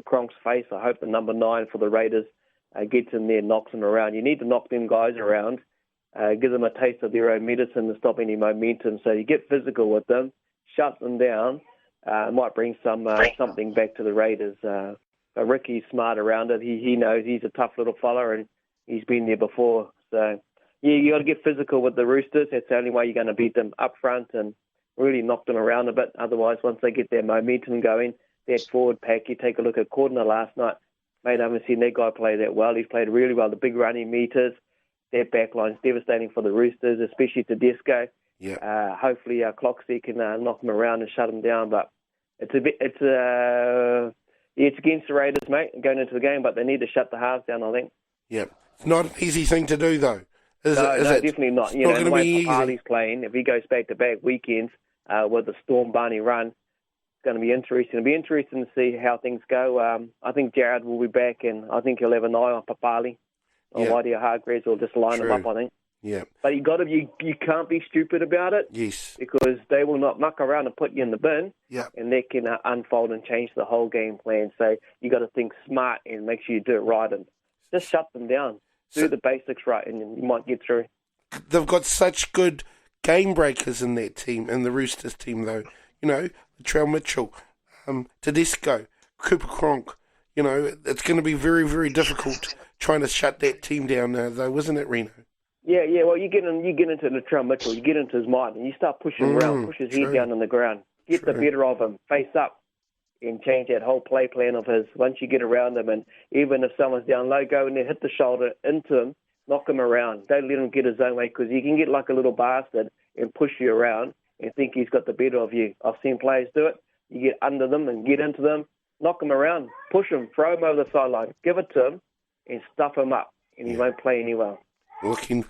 Cronk's face. I hope the number 9 for the Raiders gets in there, knocks them around. You need to knock them guys around, give them a taste of their own medicine to stop any momentum. So you get physical with them, shut them down. Might bring something back to the Raiders. But Ricky's smart around it. He knows he's a tough little fella and he's been there before. So, yeah, you got to get physical with the Roosters. That's the only way you're going to beat them up front and really knock them around a bit. Otherwise, once they get their momentum going, that forward pack, you take a look at Cordner last night. Mate, I haven't seen that guy play that well. He's played really well. The big running meters, that backline's devastating for the Roosters, especially Tedesco. Yeah. Hopefully, Cloxy can knock him around and shut him down. But it's against the Raiders, mate, going into the game, but they need to shut the halves down, I think. Yep. It's not an easy thing to do, though. No, definitely not. It's not going to be easy. Papali's playing, if he goes back-to-back weekends with the Storm Barney run, it's going to be interesting. It'll be interesting to see how things go. I think Jared will be back, and I think he'll have an eye on Papali. Or Wadia Hargreaves will just line them up, I think. Yeah. But you can't be stupid about it. Yes. Because they will not muck around and put you in the bin. Yeah. And that can unfold and change the whole game plan. So you got to think smart and make sure you do it right and just shut them down. Do the basics right, and you might get through. They've got such good game breakers in that team, in the Roosters team, though. You know, Latrell Mitchell, Tedesco, Cooper Cronk. You know, it's going to be very, very difficult trying to shut that team down now, though, isn't it, Reno? Yeah. Well, you get into Latrell Mitchell, you get into his mind, and you start pushing him around, push his head down on the ground, get the better of him, face up, and change that whole play plan of his. Once you get around him, and even if someone's down low, go in there, hit the shoulder into him, knock him around. Don't let him get his own way, because he can get like a little bastard and push you around and think he's got the better of you. I've seen players do it. You get under them and get into them, knock him around, push him, throw him over the sideline, give it to him, and stuff him up, and he won't play any well.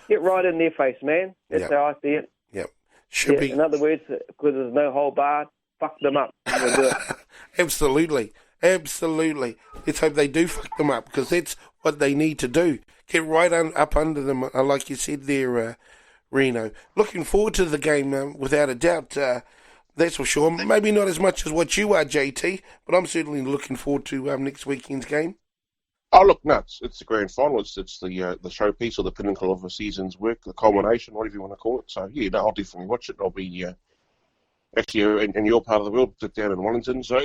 Get right in their face, man. That's how I see it. Yep. Should be. In other words, because there's no whole bar, fuck them up. Do it. Absolutely. Let's hope they do fuck them up, because that's what they need to do. Get right up under them, like you said there, Reno. Looking forward to the game, without a doubt. That's for sure. Maybe not as much as what you are, JT, but I'm certainly looking forward to next weekend's game. Oh, look, no, it's the grand final. It's the showpiece or the pinnacle of a season's work, the culmination, whatever you want to call it. So, yeah, no, I'll definitely watch it. I'll be actually in your part of the world, sit down in Wellington. So,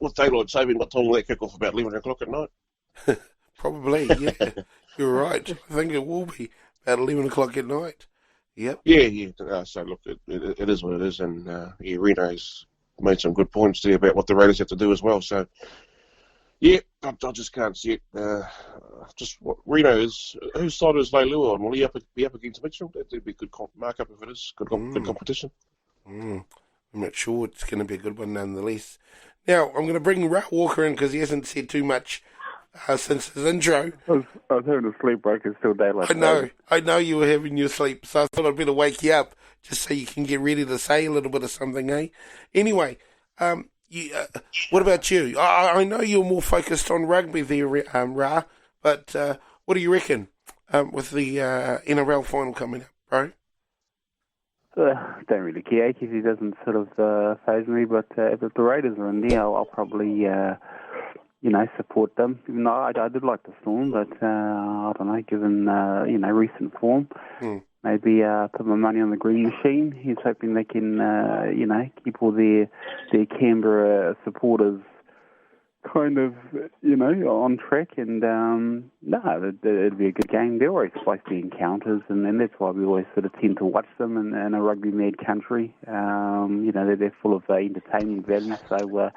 with daylight saving, what time will that kick off? About 11 o'clock at night? Probably, yeah. You're right. I think it will be about 11 o'clock at night. Yep. Yeah. So, look, it is what it is. And, Reno's made some good points there about what the Raiders have to do as well. So, yeah, I just can't see it. Just what Reno is, whose side is Leilua on? Will he be up against Mitchell? That'd be a good mark-up if it is. Good competition. I'm not sure. It's going to be a good one nonetheless. Now, I'm going to bring Ra Walker in because he hasn't said too much since his intro. I was having a sleep break. It's still daylight. I know you were having your sleep, so I thought I'd better wake you up just so you can get ready to say a little bit of something, eh? Anyway, what about you? I know you're more focused on rugby there, Ra, but what do you reckon with the NRL final coming up, bro? Don't really care because he doesn't sort of faze me, but if the Raiders are in there, I'll probably, support them. Even though I did like the Storm, but I don't know, given, recent form, maybe put my money on the green machine. He's hoping they can, keep all their Canberra supporters kind of, on track. And, it'd be a good game. They're always supposed to be encounters, and that's why we always sort of tend to watch them in a rugby-mad country. They're full of entertainment value. So,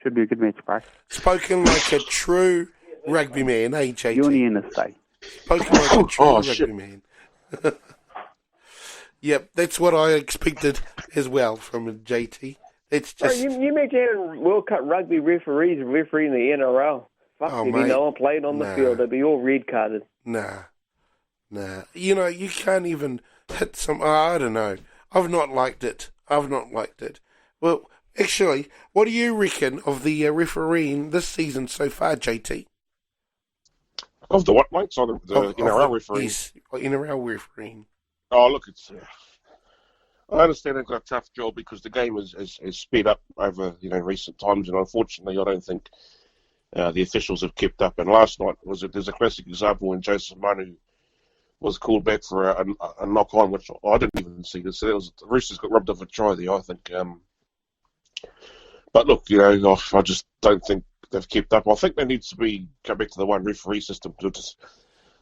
should be a good match, bro. Spoken like a true rugby man, eh, JT? You're on the interstate. Spoken like a true rugby man. Yep, that's what I expected as well from JT. It's just... Bro, you mentioned World Cup rugby refereeing the NRL. Fuck, there'd be no one playing on the field. They'd be all red-carded. Nah. You can't even hit some... I don't know. I've not liked it. Well, actually, what do you reckon of the refereeing this season so far, JT? Of the what, mate? So the NRL refereeing? Yes, NRL refereeing. Oh, look, it's... I understand they've got a tough job because the game is sped up over recent times, and unfortunately, I don't think the officials have kept up. And last night there's a classic example when Joseph Manu was called back for a knock on, which I didn't even see. So the Roosters got robbed of a try there, I think. But look, I just don't think they've kept up. I think they need to come back to the one referee system. There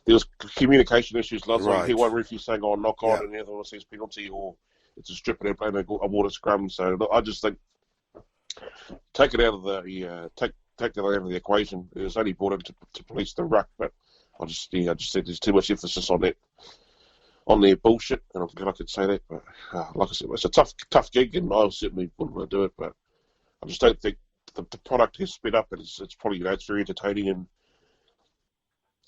was communication issues last night. You hear one referee saying, knock on, and the other one says penalty, or it's a strip and a water scrum. So look, I just think take it out of the take that out of the equation. It was only brought in to police the ruck, but I just said there's too much emphasis on that, on their bullshit, and I'm glad I could say that. But like I said, it's a tough gig, and I certainly wouldn't want to do it. But I just don't think the product has sped up, and it's probably it's very entertaining, and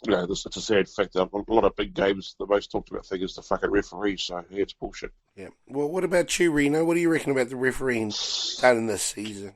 it's a sad fact that a lot of big games, the most talked about thing is the fucking referee. So yeah, it's bullshit. Yeah. Well, what about you, Reno? What do you reckon about the refereeing starting this season?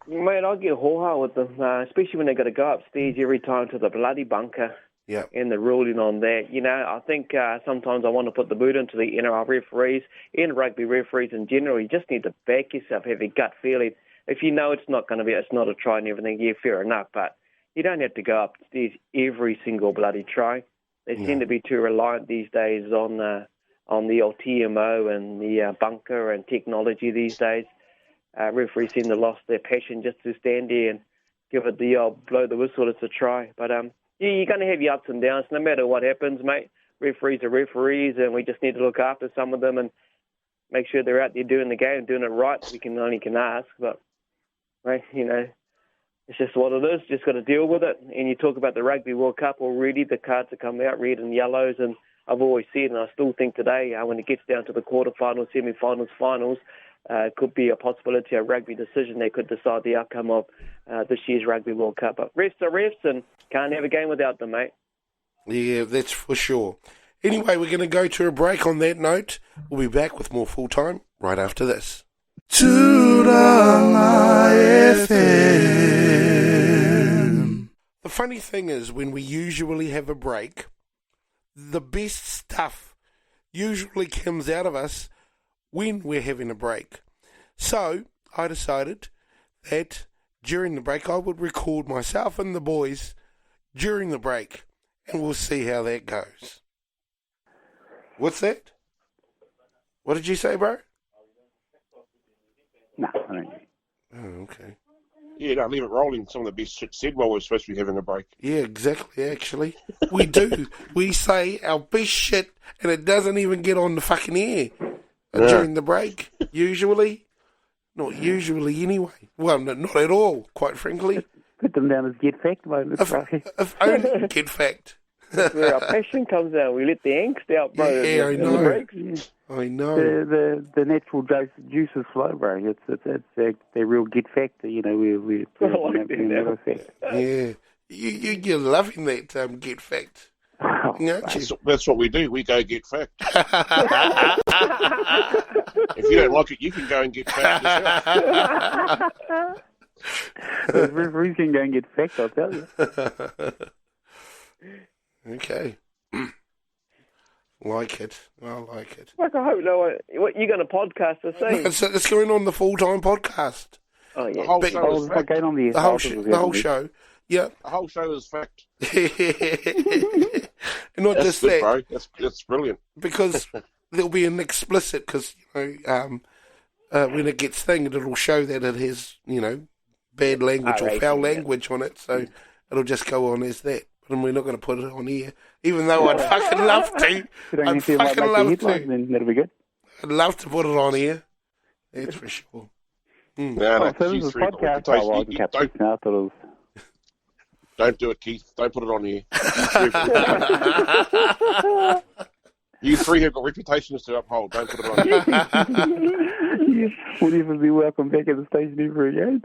Mate, I get ho-ha with them, especially when they got to go upstairs every time to the bloody bunker. Yeah. And the ruling on that. I think sometimes I want to put the boot into the NRL referees and rugby referees in general. You just need to back yourself, have a gut feeling. If you know it's not a try and everything, yeah, fair enough. But you don't have to go upstairs every single bloody try. They seem to be too reliant these days on the old TMO and the bunker and technology these days. Referees seem to lost their passion just to stand there and give it the old blow the whistle. It's a try. But you're going to have your ups and downs no matter what happens, mate. Referees are referees, and we just need to look after some of them and make sure they're out there doing the game, doing it right. We can ask, but mate, it's just what it is. Just got to deal with it. And you talk about the Rugby World Cup already. The cards have come out, red and yellows, and I've always said, and I still think today, when it gets down to the quarterfinals, semi-finals, finals, it could be a possibility, a rugby decision that could decide the outcome of this year's Rugby World Cup. But refs are refs, and can't have a game without them, mate. Yeah, that's for sure. Anyway, we're going to go to a break on that note. We'll be back with more Full Time right after this. FM. The funny thing is, when we usually have a break, the best stuff usually comes out of us when we're having a break. So I decided that during the break I would record myself and the boys during the break, and we'll see how that goes. What's that? What did you say, bro? No, I don't. Oh, okay. Yeah, no, leave it rolling. Some of the best shit said while we're supposed to be having a break. Yeah, exactly, actually. We do. We say our best shit, and it doesn't even get on the fucking air during the break, usually. Not usually, anyway. Well, not at all, quite frankly. Put them down as get fact moments, if only get fact. That's where our passion comes out. We let the angst out, bro. Yeah, I know. The breaks. I know. The natural juices flow, bro. It's they're real get fact. We never fact. Yeah, you're loving that get fact. That's what we do. We go get fact. If you don't like it, you can go and get fact yourself. The referees can go and get fact, I'll tell you. Okay. Like it. I like it. Like, I hope what you're going to podcast the same. It's going on the Full-Time podcast. Oh, yeah. The whole show is fact. The whole show. Yeah. The whole show is fact. Not that's just good, that. Bro. That's brilliant. Because there'll be an explicit, because, when it gets thinged, it'll show that it has, bad language or foul language on it. So it'll just go on as that. And we're not going to put it on here, even though I'd fucking love to. I'd fucking love to. Then that'll be good. I'd love to put it on here. That's for sure. No, so this is a podcast. Don't do it, Keith. Don't put it on here. You three have got reputations to uphold. Don't put it on here. We'll never be welcome back at the station ever again.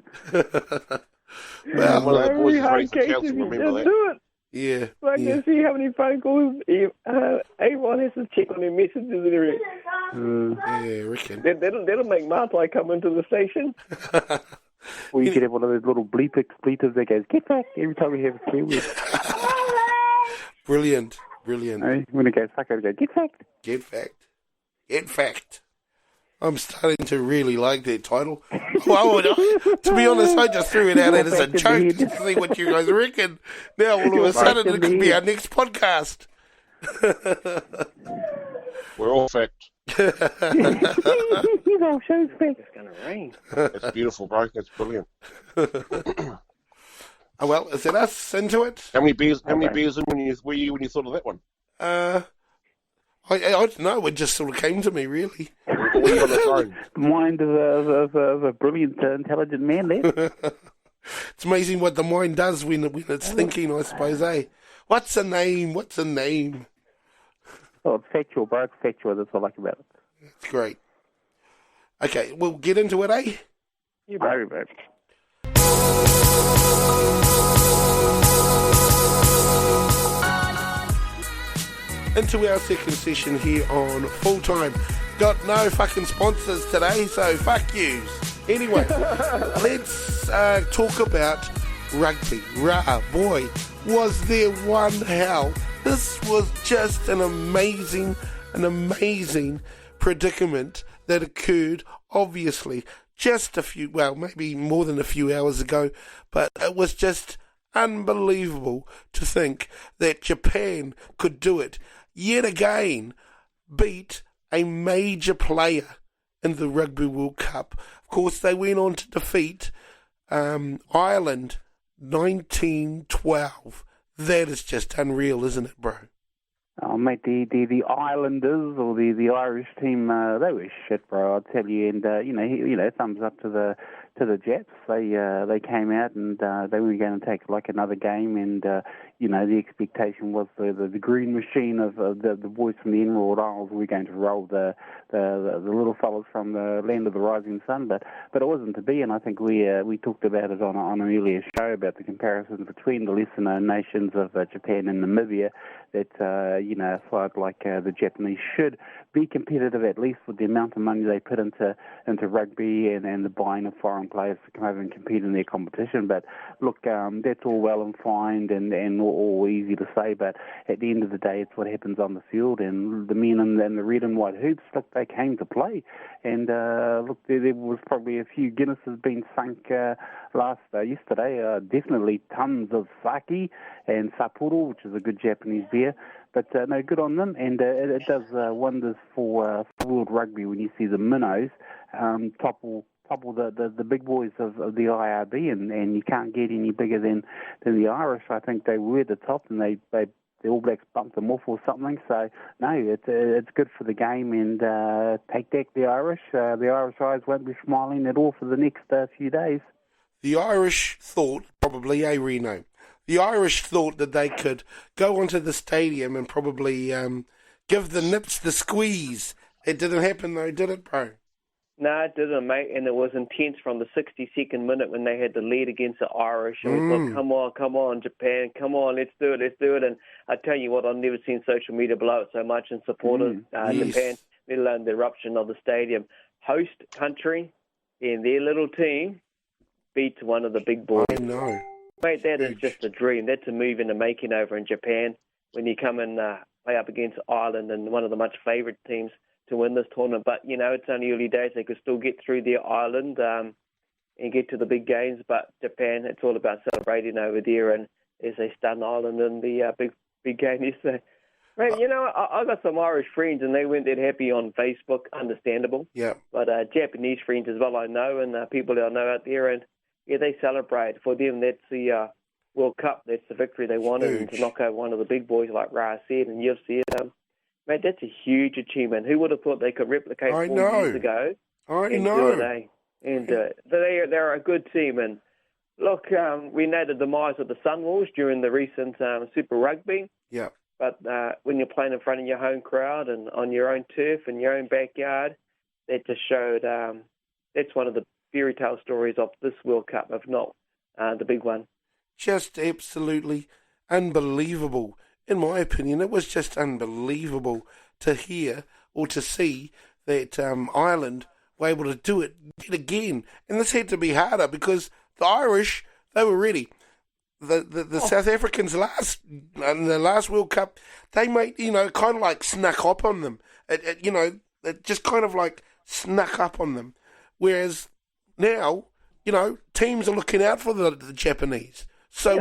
Well, one of the boys is running for council. Remember that? Do it. Yeah. I can see how many phone calls everyone has to check on their messages and everything. Yeah, reckon. That'll make Martai come into the station. Or you could have one of those little bleepers that goes, get back, every time we have a swear word. Brilliant. When it goes, fuck, it'll go, get fact. Get fact. Get fact. I'm starting to really like that title. Well, to be honest, I just threw it out as a joke to see what you guys reckon. Now, all of a sudden, it could be our next podcast. We're all fact. It's going to rain. It's beautiful, bro. It's brilliant. Oh, well, is it us into it? How many beers in were you when you thought of that one? I don't know. It just sort of came to me, really. Or were you on the phone? The mind of a brilliant, intelligent man there. It's amazing what the mind does when it's thinking, I suppose, eh? What's a name? Oh, it's factual, bro. It's factual. That's what I like about it. It's great. Okay, we'll get into it, eh? You bet. Bro. Into our second session here on Full Time. Got no fucking sponsors today, so fuck yous. Anyway, let's talk about rugby. Boy, was there one hell. This was just an amazing predicament that occurred, obviously, just maybe more than a few hours ago, but it was just unbelievable to think that Japan could do it. Yet again, beat a major player in the Rugby World Cup. Of course, they went on to defeat Ireland 1912. That is just unreal, isn't it, bro? Oh, mate, the Islanders or the Irish team, they were shit, bro. I'll tell you. And thumbs up to the Jets. They came out and they were going to take like another game, and the expectation was the green machine of the boys from the Emerald Isles were going to roll the little fellas from the land of the rising sun, but it wasn't to be. And I think we talked about it on an earlier show about the comparison between the lesser known nations of Japan and Namibia. That a side like the Japanese should be competitive, at least with the amount of money they put into rugby and the buying of foreign players to come over and compete in their competition. But look, that's all well and fine and all easy to say, but at the end of the day, it's what happens on the field. And the men in the red and white hoops, look, they came to play. And look, there was probably a few Guinnesses being sunk yesterday. Definitely tons of sake and Sapporo, which is a good Japanese beer. But no, good on them, and it does wonders for world rugby when you see the minnows topple the big boys of the IRB, and you can't get any bigger than the Irish. I think they were at the top, and the All Blacks bumped them off or something. So no, it's good for the game, and take back the Irish. The Irish eyes won't be smiling at all for the next few days. The Irish thought, probably, Reno? The Irish thought that they could go onto the stadium and probably give the Nips the squeeze. It didn't happen, though, did it, bro? No, it didn't, mate, and it was intense from the 62nd minute when they had the lead against the Irish. And we thought, come on, Japan, come on, let's do it. And I tell you what, I've never seen social media blow up so much in support of Japan, let alone the eruption of the stadium. Host country and their little team beat one of the big boys. I know. Mate, that is just a dream. That's a move in the making over in Japan when you come and play up against Ireland and one of the much favoured teams to win this tournament. But, it's only early days. They could still get through their Ireland and get to the big games. But Japan, it's all about celebrating over there, and as they stun Ireland in the big game yesterday. Mate, I got some Irish friends, and they weren't that happy on Facebook, understandable. Yeah. But Japanese friends as well, I know, and people I know out there, and yeah, they celebrate. For them, that's the World Cup. That's the victory they wanted, and to knock out one of the big boys like Ra said and you've said. Mate, that's a huge achievement. Who would have thought they could replicate 4 years ago? I know. They're a good team. And look, we know the demise of the Sunwolves during the recent Super Rugby. Yeah. But when you're playing in front of your home crowd and on your own turf in your own backyard, that just showed that's one of the fairy tale stories of this World Cup, if not the big one. Just absolutely unbelievable. In my opinion, it was just unbelievable to hear or to see that Ireland were able to do it yet again. And this had to be harder because the Irish, they were ready. The South Africans in the last World Cup, they made, kind of like snuck up on them. It just kind of like snuck up on them. Whereas now, teams are looking out for the Japanese. So